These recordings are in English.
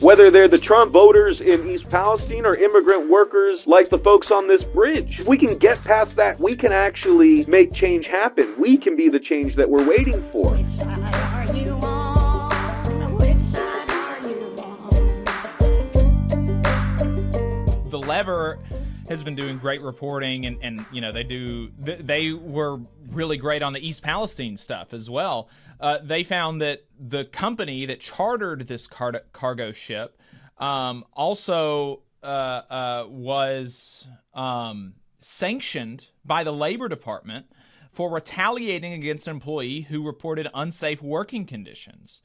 whether they're the Trump voters in East Palestine or immigrant workers like the folks on this bridge. If we can get past that, we can actually make change happen. We can be the change that we're waiting for. Which side are you on? Which side are you on? The Lever has been doing great reporting, and you know, they were really great on the East Palestine stuff as well. They found that the company that chartered this cargo ship also was sanctioned by the Labor Department for retaliating against an employee who reported unsafe working conditions.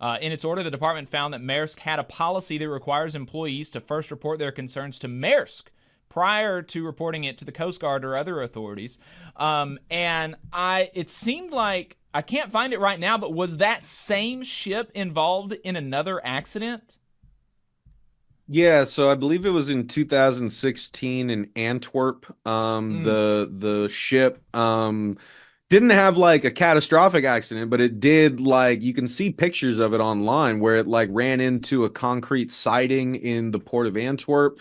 In its order, the department found that Maersk had a policy that requires employees to first report their concerns to Maersk prior to reporting it to the Coast Guard or other authorities. It seemed like, I can't find it right now, but was that same ship involved in another accident? Yeah, so I believe it was in 2016 in Antwerp. The ship didn't have like a catastrophic accident, but it did, like, you can see pictures of it online where it like ran into a concrete siding in the port of Antwerp.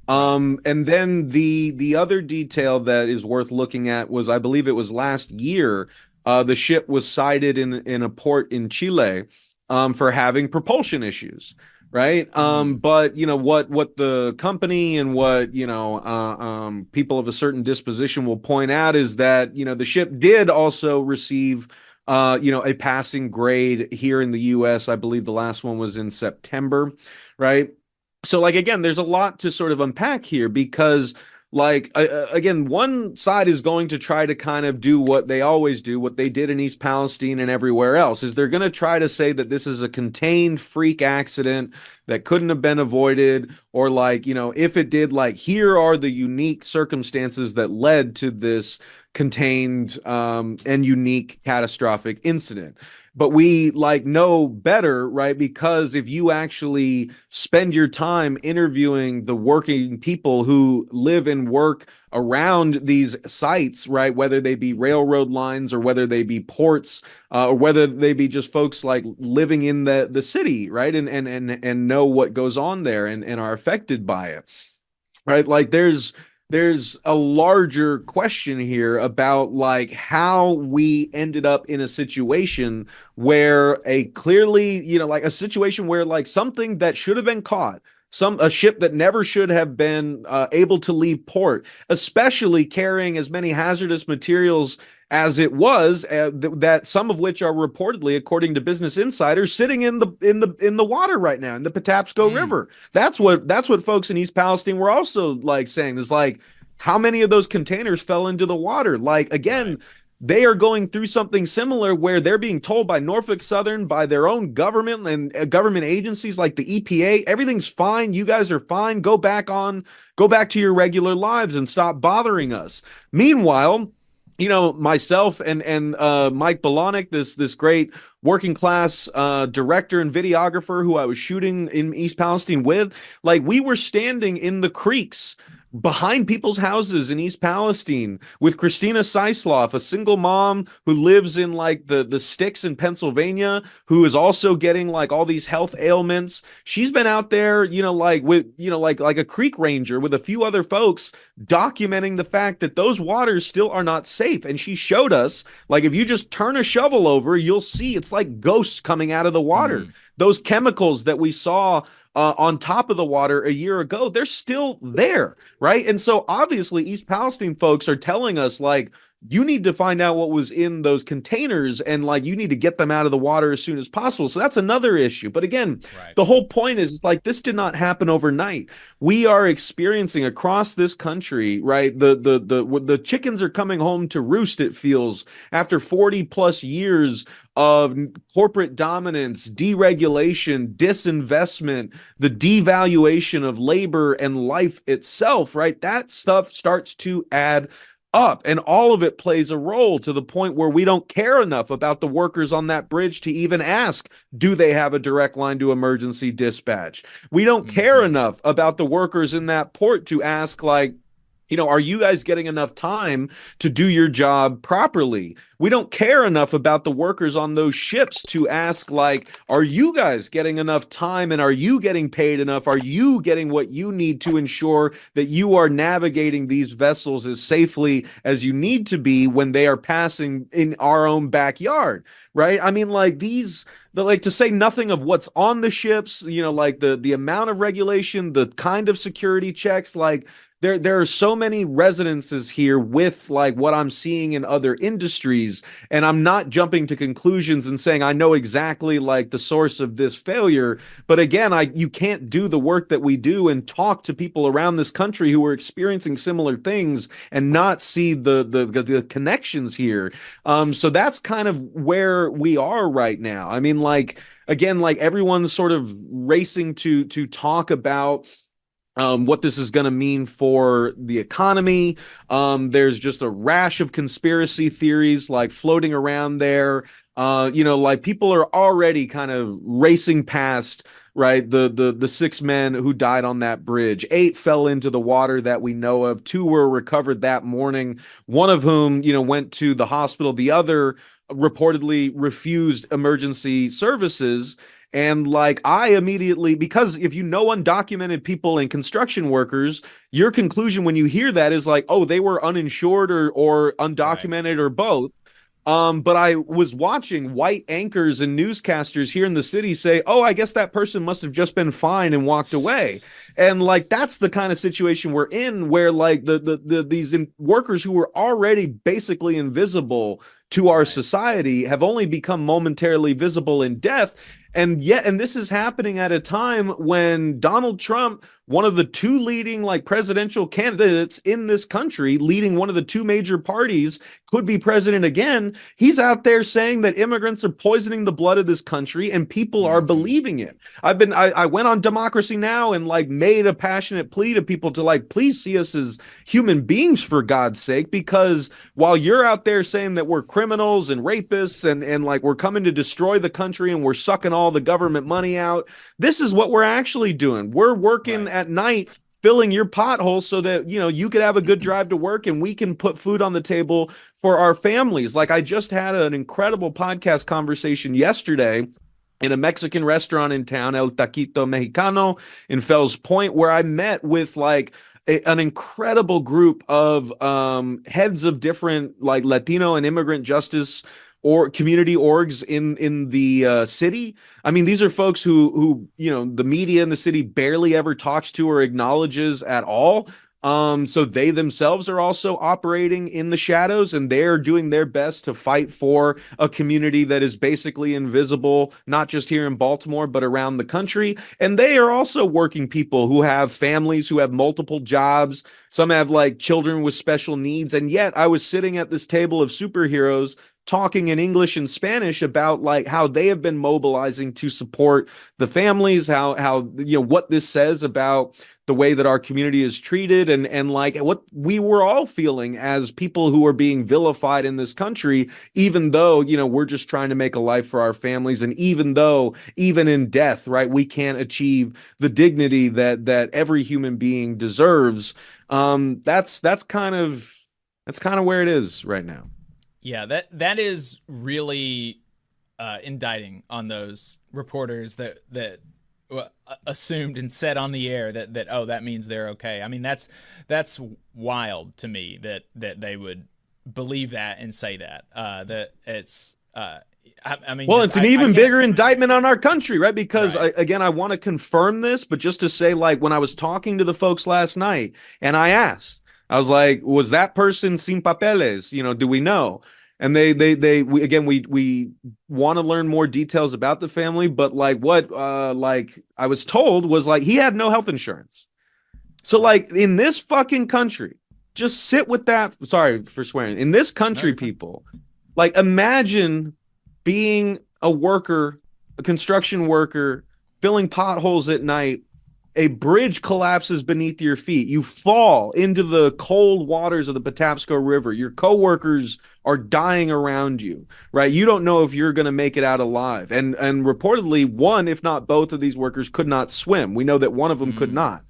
And then the other detail that is worth looking at was, I believe it was last year, the ship was sighted in a port in Chile for having propulsion issues. Right. But you know what the company and what, you know, people of a certain disposition will point out is that, you know, the ship did also receive, you know, a passing grade here in the US. I believe the last one was in September. Right. So, like, again, there's a lot to sort of unpack here because, like, again, one side is going to try to kind of do what they always do, what they did in East Palestine and everywhere else, is they're going to try to say that this is a contained freak accident that couldn't have been avoided, or, like, you know, if it did, like, here are the unique circumstances that led to this contained and unique catastrophic incident. But we, like, know better, right? Because if you actually spend your time interviewing the working people who live and work around these sites, right, whether they be railroad lines or whether they be ports, or whether they be just folks like living in the city, right, and know what goes on there and are affected by it, right? Like, there's a larger question here about, like, how we ended up in a situation where a clearly, you know, like a situation where, like, something that should have been caught, a ship that never should have been able to leave port, especially carrying as many hazardous materials as it was, that some of which are reportedly, according to Business Insider, sitting in the water right now in the Patapsco River. That's what folks in East Palestine were also, like, saying. There's, like, how many of those containers fell into the water? Like, again, they are going through something similar where they're being told by Norfolk Southern, by their own government and government agencies like the EPA, everything's fine. You guys are fine. Go back to your regular lives and stop bothering us. Meanwhile, you know, myself and Mike Bolanek, this great working class director and videographer who I was shooting in East Palestine with, like, we were standing in the creeks behind people's houses in East Palestine with Christina Seisloff, a single mom who lives in, like, the sticks in Pennsylvania, who is also getting, like, all these health ailments. She's been out there, you know, like, with, you know, like a creek ranger with a few other folks, documenting the fact that those waters still are not safe. And she showed us, like, if you just turn a shovel over, you'll see it's like ghosts coming out of the water. Those chemicals that we saw on top of the water a year ago, they're still there, right? And so obviously East Palestine folks are telling us, like, you need to find out what was in those containers, and, like, you need to get them out of the water as soon as possible. So that's another issue. But again, the whole point is, like, this did not happen overnight. We are experiencing across this country, right? The chickens are coming home to roost, it feels, after 40 plus years of corporate dominance, deregulation, disinvestment, the devaluation of labor and life itself, right? That stuff starts to add up, and all of it plays a role to the point where we don't care enough about the workers on that bridge to even ask, do they have a direct line to emergency dispatch? We don't care enough about the workers in that port to ask, like, are you guys getting enough time to do your job properly? We don't care enough about the workers on those ships to ask, like, are you guys getting enough time, and are you getting paid enough? Are you getting what you need to ensure that you are navigating these vessels as safely as you need to be when they are passing in our own backyard, right? I mean, like, to say nothing of what's on the ships, like the amount of regulation, the kind of security checks, like, there are so many resonances here with like what I'm seeing in other industries, and I'm not jumping to conclusions and saying I know exactly like the source of this failure. But again, you can't do the work that we do and talk to people around this country who are experiencing similar things and not see the connections here. So that's kind of where we are right now. I mean, like, again, like, everyone's sort of racing to talk about what this is going to mean for the economy. There's just a rash of conspiracy theories like floating around there. Like, people are already kind of racing past, right, the 6 men who died on that bridge. 8 fell into the water that we know of. 2 were recovered that morning, one of whom went to the hospital. The other reportedly refused emergency services. And like, I immediately, because if you know undocumented people and construction workers, your conclusion when you hear that is like, oh, they were uninsured or undocumented, right, or both. But I was watching white anchors and newscasters here in the city say, oh, I guess that person must have just been fine and walked away. And like, that's the kind of situation we're in, where like these workers who were already basically invisible to our society have only become momentarily visible in death. And this is happening at a time when Donald Trump, one of the 2 leading like presidential candidates in this country, leading one of the 2 major parties, could be president again. He's out there saying that immigrants are poisoning the blood of this country, and people are believing it. I went on Democracy Now! And like made a passionate plea to people to like, please see us as human beings, for God's sake, because while you're out there saying that we're criminals and rapists and like we're coming to destroy the country and we're sucking all the government money out, this is what we're actually doing. We're working at night, filling your potholes so that you could have a good drive to work and we can put food on the table for our families. Like, I just had an incredible podcast conversation yesterday in a Mexican restaurant in town, El Taquito Mexicano in Fells Point, where I met with like an incredible group of heads of different like Latino and immigrant justice or community orgs in the city. I mean, these are folks who the media in the city barely ever talks to or acknowledges at all. So they themselves are also operating in the shadows, and they're doing their best to fight for a community that is basically invisible, not just here in Baltimore, but around the country. And they are also working people who have families, who have multiple jobs. Some have like children with special needs. And yet I was sitting at this table of superheroes talking in English and Spanish about like how they have been mobilizing to support the families, how what this says about the way that our community is treated, and like what we were all feeling as people who are being vilified in this country, even though we're just trying to make a life for our families, and even though even in death, right, we can't achieve the dignity that every human being deserves. That's kind of where it is right now. Yeah, that is really indicting on those reporters that assumed and said on the air that oh, that means they're okay. I mean, that's wild to me that they would believe that and say that. That it's I mean, well, it's an even bigger indictment on our country, right? Because right. I want to confirm this, but just to say, like, when I was talking to the folks last night, and I was like, was that person sin papeles? Do we know? And we want to learn more details about the family, but like what like I was told was like he had no health insurance. So like in this fucking country, just sit with that. Sorry for swearing. In this country, people, like, imagine being a worker, a construction worker, filling potholes at night. A bridge collapses beneath your feet. You fall into the cold waters of the Patapsco River. Your coworkers are dying around you, right? You don't know if you're going to make it out alive. And reportedly, one, if not both of these workers could not swim. We know that one of them could not.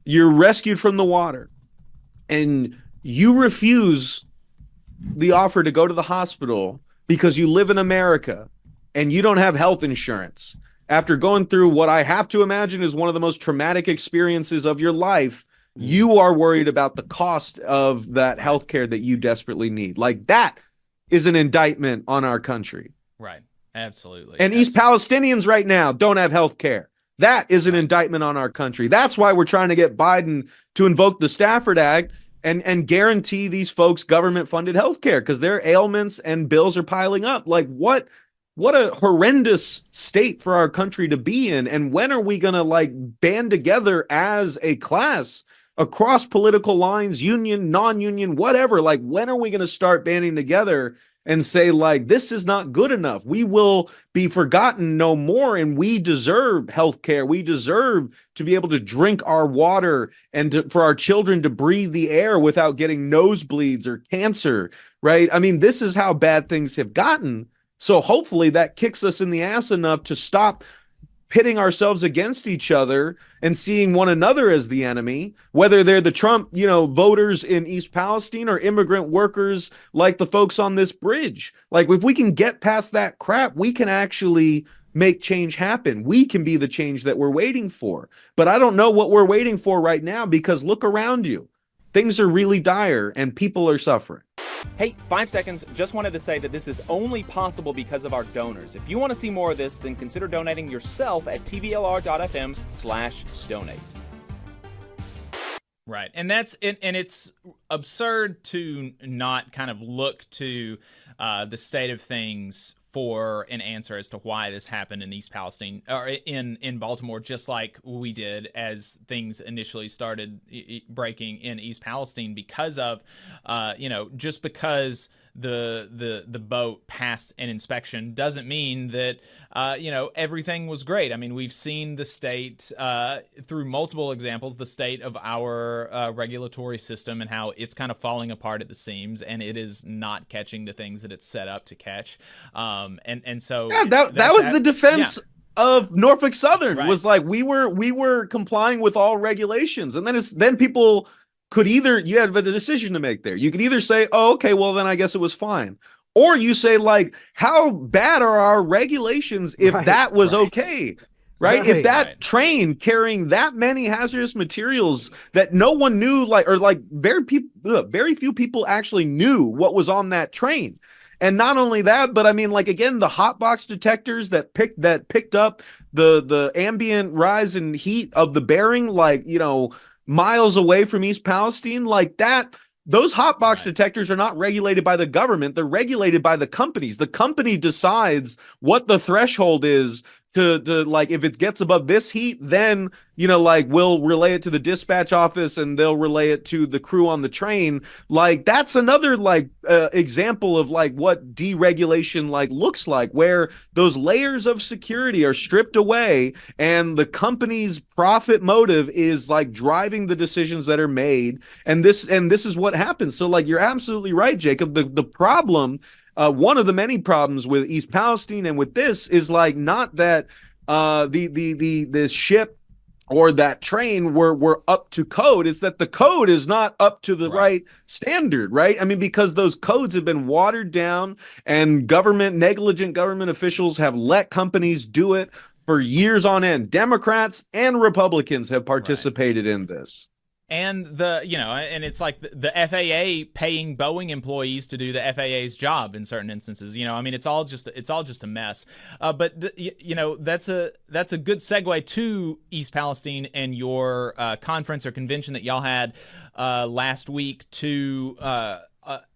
You're rescued from the water. and you refuse the offer to go to the hospital because you live in America and you don't have health insurance after going through what I have to imagine is one of the most traumatic experiences of your life, you are worried about the cost of that health care that you desperately need. Like, that is an indictment on our country. Right. Absolutely. And East Palestinians right now don't have health care. That is an indictment on our country. That's why we're trying to get Biden to invoke the Stafford Act and guarantee these folks government-funded health care, because their ailments and bills are piling up. Like, what a horrendous state for our country to be in. And when are we going to, like, band together as a class across political lines, union, non-union, whatever? Like, when are we going to start banding together and say, like, this is not good enough? We will be forgotten no more, and we deserve health care. We deserve to be able to drink our water and for our children to breathe the air without getting nosebleeds or cancer, right? I mean, this is how bad things have gotten. So hopefully that kicks us in the ass enough to stop pitting ourselves against each other and seeing one another as the enemy, whether they're the Trump, voters in East Palestine or immigrant workers like the folks on this bridge. Like, if we can get past that crap, we can actually make change happen. We can be the change that we're waiting for. But I don't know what we're waiting for right now, because look around you. Things are really dire and people are suffering. Hey, 5 seconds, just wanted to say that this is only possible because of our donors. If you want to see more of this, then consider donating yourself at tvlr.fm/donate. Right. And it's absurd to not kind of look to the state of things for an answer as to why this happened in East Palestine, or in Baltimore, just like we did as things initially started breaking in East Palestine, because of, just because the boat passed an inspection doesn't mean that, everything was great. I mean, we've seen the state, through multiple examples, the state of our regulatory system and how it's kind of falling apart at the seams, and it is not catching the things that it's set up to catch. And so that was the defense of Norfolk Southern, right. was like, we were complying with all regulations. And then people could either, you had a decision to make there. You could either say, oh, okay, well, then I guess it was fine. Or you say, like, how bad are our regulations if that was okay? Right? If that train carrying that many hazardous materials that no one knew, very few people actually knew what was on that train. And not only that, but I mean, like, again, the hot box detectors that picked up the ambient rise in heat of the bearing, miles away from East Palestine, like that. Those hot box detectors are not regulated by the government. They're regulated by the companies. The company decides what the threshold is to like, if it gets above this heat, then, we'll relay it to the dispatch office and they'll relay it to the crew on the train. Like, that's another example of what deregulation looks like, where those layers of security are stripped away and the company's profit motive is driving the decisions that are made. And this is what happens. So you're absolutely right, Jacob. The problem, one of the many problems with East Palestine and with this is not that the ship or that train were up to code. It's that the code is not up to the right standard, right? I mean, because those codes have been watered down and negligent government officials have let companies do it for years on end. Democrats and Republicans have participated in this. And and it's like the FAA paying Boeing employees to do the FAA's job in certain instances. I mean, it's all just a mess. But that's a good segue to East Palestine and your conference or convention that y'all had last week to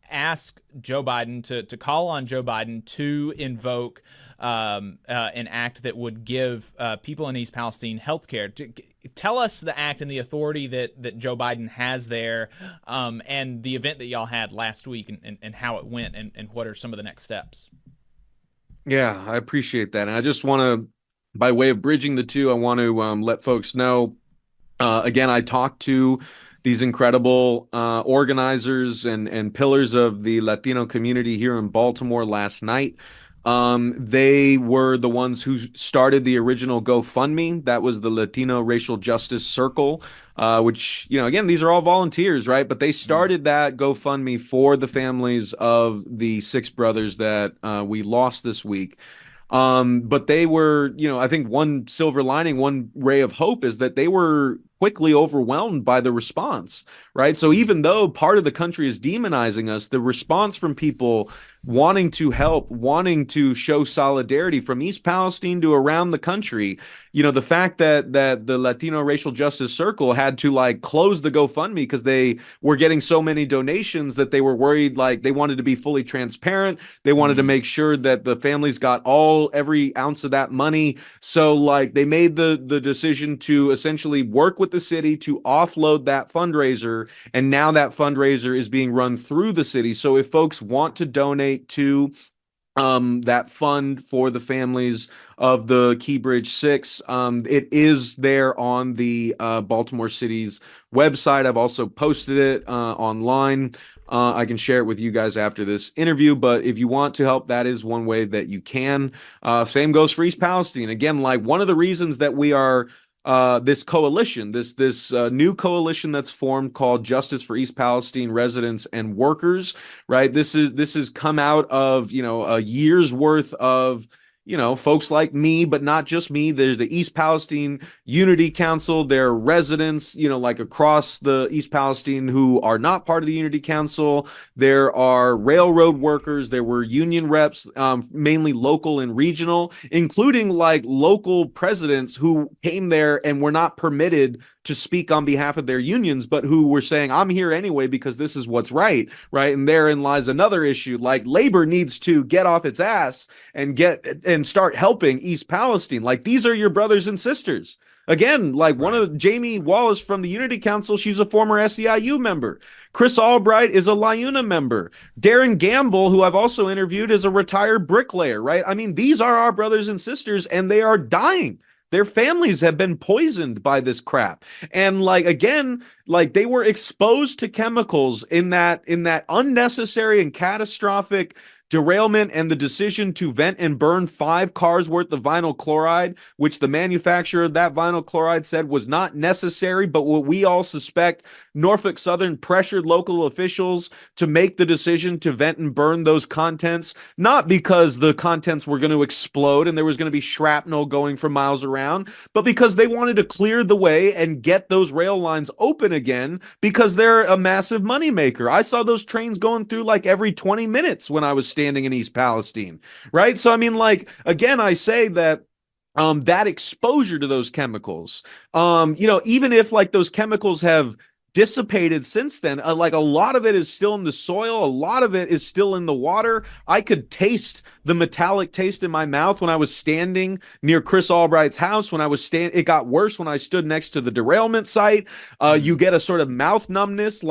ask Joe Biden to call on Joe Biden to invoke an act that would give people in East Palestine health care. Tell us the act and the authority that Joe Biden has there, and the event that y'all had last week and how it went, and what are some of the next steps. Yeah, I appreciate that. And I just want to, by way of bridging the two, I want to let folks know, again, I talked to these incredible organizers and pillars of the Latino community here in Baltimore last night. They were the ones who started the original GoFundMe. That was the Latino Racial Justice Circle, which, again, these are all volunteers, right? But they started that GoFundMe for the families of the 6 brothers that we lost this week. But they were, I think one silver lining, one ray of hope is that they were quickly overwhelmed by the response, right? So even though part of the country is demonizing us, the response from people wanting to help, wanting to show solidarity from East Palestine to around the country, the fact that the Latino Racial Justice Circle had to close the GoFundMe because they were getting so many donations that they were worried, they wanted to be fully transparent. They wanted to make sure that the families got every ounce of that money. So they made the decision to essentially work with the city to offload that fundraiser, and now that fundraiser is being run through the city. So if folks want to donate to that fund for the families of the Keybridge 6, it is there on the Baltimore City's website. I've also posted it online. I can share it with you guys after this interview, but if you want to help, that is one way that you can. Same goes for East Palestine. Again, one of the reasons that we are this coalition, this new coalition that's formed called Justice for East Palestine Residents and Workers, right? This has come out of, a year's worth of, folks like me, but not just me. There's the East Palestine Unity Council. There are residents, across the East Palestine who are not part of the Unity Council. There are railroad workers. There were union reps, mainly local and regional, including local presidents who came there and were not permitted to speak on behalf of their unions, but who were saying, I'm here anyway because this is what's right? And therein lies another issue. Labor needs to get off its ass and start helping East Palestine. These are your brothers and sisters. Again, one of Jamie Wallace from the Unity Council, she's a former SEIU member. Chris Albright is a LIUNA member. Darren Gamble, who I've also interviewed, is a retired bricklayer, right? I mean, these are our brothers and sisters, and they are dying. Their families have been poisoned by this crap. And they were exposed to chemicals in that unnecessary and catastrophic derailment, and the decision to vent and burn 5 cars worth of vinyl chloride, which the manufacturer of that vinyl chloride said was not necessary, but what we all suspect Norfolk Southern pressured local officials to make the decision to vent and burn those contents, not because the contents were going to explode and there was going to be shrapnel going for miles around, but because they wanted to clear the way and get those rail lines open again because they're a massive moneymaker. I saw those trains going through every 20 minutes when I was standing in East Palestine, right? So, I mean, again, I say that that exposure to those chemicals, even if those chemicals have dissipated since then, a lot of it is still in the soil, a lot of it is still in the water. I could taste the metallic taste in my mouth when I was standing near Chris Albright's house. It got worse when I stood next to the derailment site. You get a sort of mouth numbness,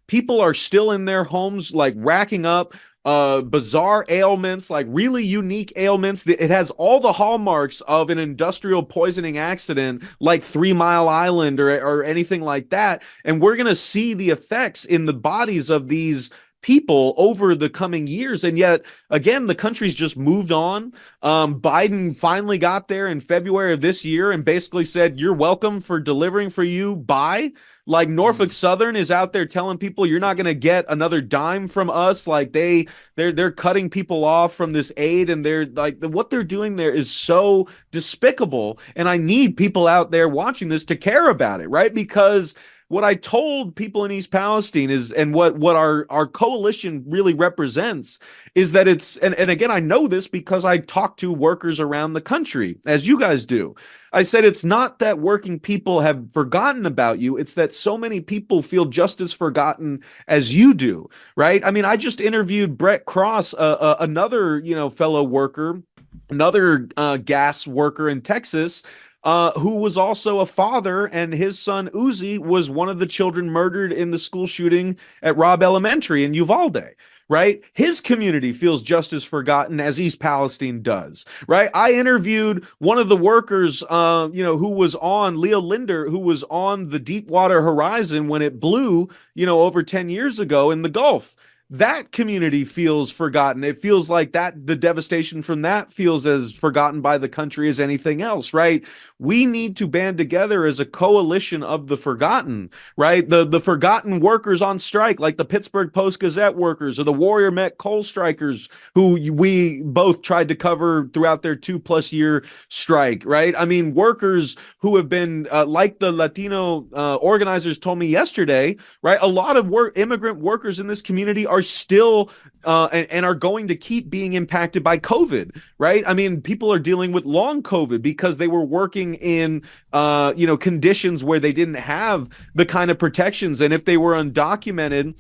people are still in their homes, racking up bizarre ailments, really unique ailments. It has all the hallmarks of an industrial poisoning accident, like 3 Mile Island or anything like that. And we're going to see the effects in the bodies of these people over the coming years. And yet, again, the country's just moved on. Biden finally got there in February of this year and basically said, you're welcome for delivering for you. Bye. Norfolk Southern is out there telling people you're not going to get another dime from us. They're cutting people off from this aid, and they're what they're doing there is so despicable. And I need people out there watching this to care about it, right? Because what I told people in East Palestine is, and what our coalition really represents, is that it's, and again, I know this because I talk to workers around the country, as you guys do. I said, it's not that working people have forgotten about you. It's that so many people feel just as forgotten as you do, right? I mean, I just interviewed Brett Cross, another, fellow worker, another gas worker in Texas, who was also a father, and his son Uzi was one of the children murdered in the school shooting at Robb Elementary in Uvalde, right? His community feels just as forgotten as East Palestine does, right? I interviewed one of the workers, who was on, Leo Linder, who was on the Deepwater Horizon when it blew, over 10 years ago in the Gulf. that community feels forgotten. It feels like that the devastation from that feels as forgotten by the country as anything else, right? We need to band together as a coalition of the forgotten, right? The forgotten workers on strike, like the Pittsburgh Post-Gazette workers or the Warrior Met coal strikers, who we both tried to cover throughout their 2+ year strike, right? I mean, workers who have been, like the Latino organizers told me yesterday, right? A lot of immigrant workers in this community are still and are going to keep being impacted by COVID, right? I mean, people are dealing with long COVID because they were working in conditions where they didn't have the kind of protections, and if they were undocumented,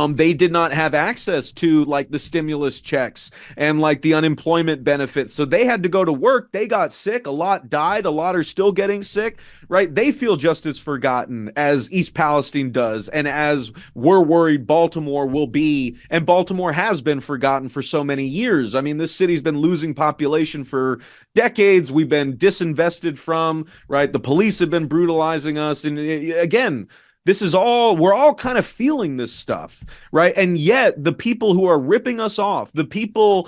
they did not have access to like the stimulus checks and like the unemployment benefits. So they had to go to work. They got sick. A lot died. A lot are still getting sick, right? They feel just as forgotten as East Palestine does. And as we're worried Baltimore will be, and Baltimore has been forgotten for so many years. I mean, this city's been losing population for decades. We've been disinvested from, right? The police have been brutalizing us. And again, we're all kind of feeling this stuff, right? And yet the people who are ripping us off, the people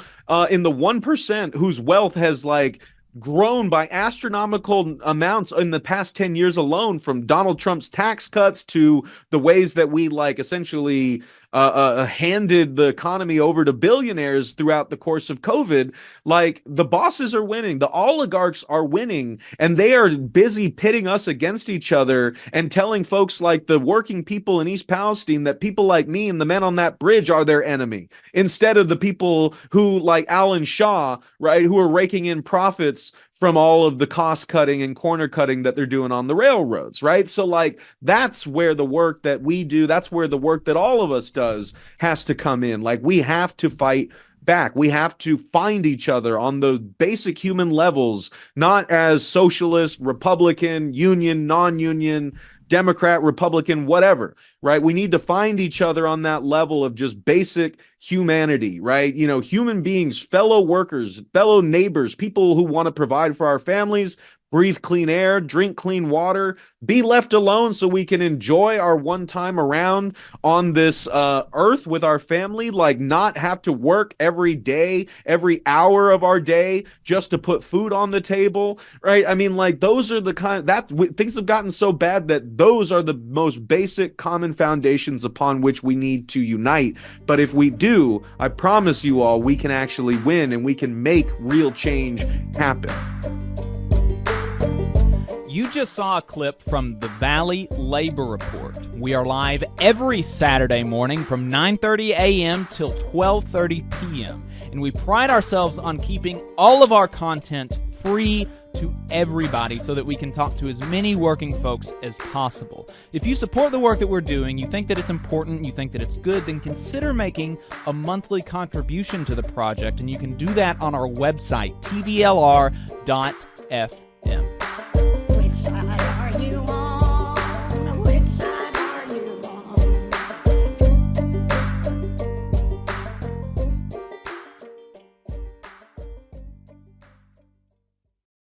in the 1% whose wealth has like grown by astronomical amounts in the past 10 years alone, from Donald Trump's tax cuts to the ways that we like essentially handed the economy over to billionaires throughout the course of COVID. Like, the bosses are winning, the oligarchs are winning, and they are busy pitting us against each other and telling folks like the working people in East Palestine that people like me and the men on that bridge are their enemy, instead of the people who, like Alan Shaw, right, who are raking in profits from all of the cost cutting and corner cutting that they're doing on the railroads, right? So like, that's where the work that we do, that's where the work that all of us does has to come in. Like, we have to fight back. We have to find each other on the basic human levels, not as socialist, Republican, union, non-union, Democrat, Republican, whatever, right? We need to find each other on that level of just basic humanity, right? You know, human beings, fellow workers, fellow neighbors, people who want to provide for our families, breathe clean air, drink clean water, be left alone so we can enjoy our one time around on this earth with our family, like not have to work every day, every hour of our day just to put food on the table, right? I mean, like, those are the kind that things have gotten so bad that those are the most basic common foundations upon which we need to unite. But if we do, I promise you all, we can actually win and we can make real change happen. You just saw a clip from the Valley Labor Report. We are live every Saturday morning from 9:30 a.m. till 12:30 p.m. And we pride ourselves on keeping all of our content free to everybody so that we can talk to as many working folks as possible. If you support the work that we're doing, you think that it's important, you think that it's good, then consider making a monthly contribution to the project, and you can do that on our website, tvlr.fm.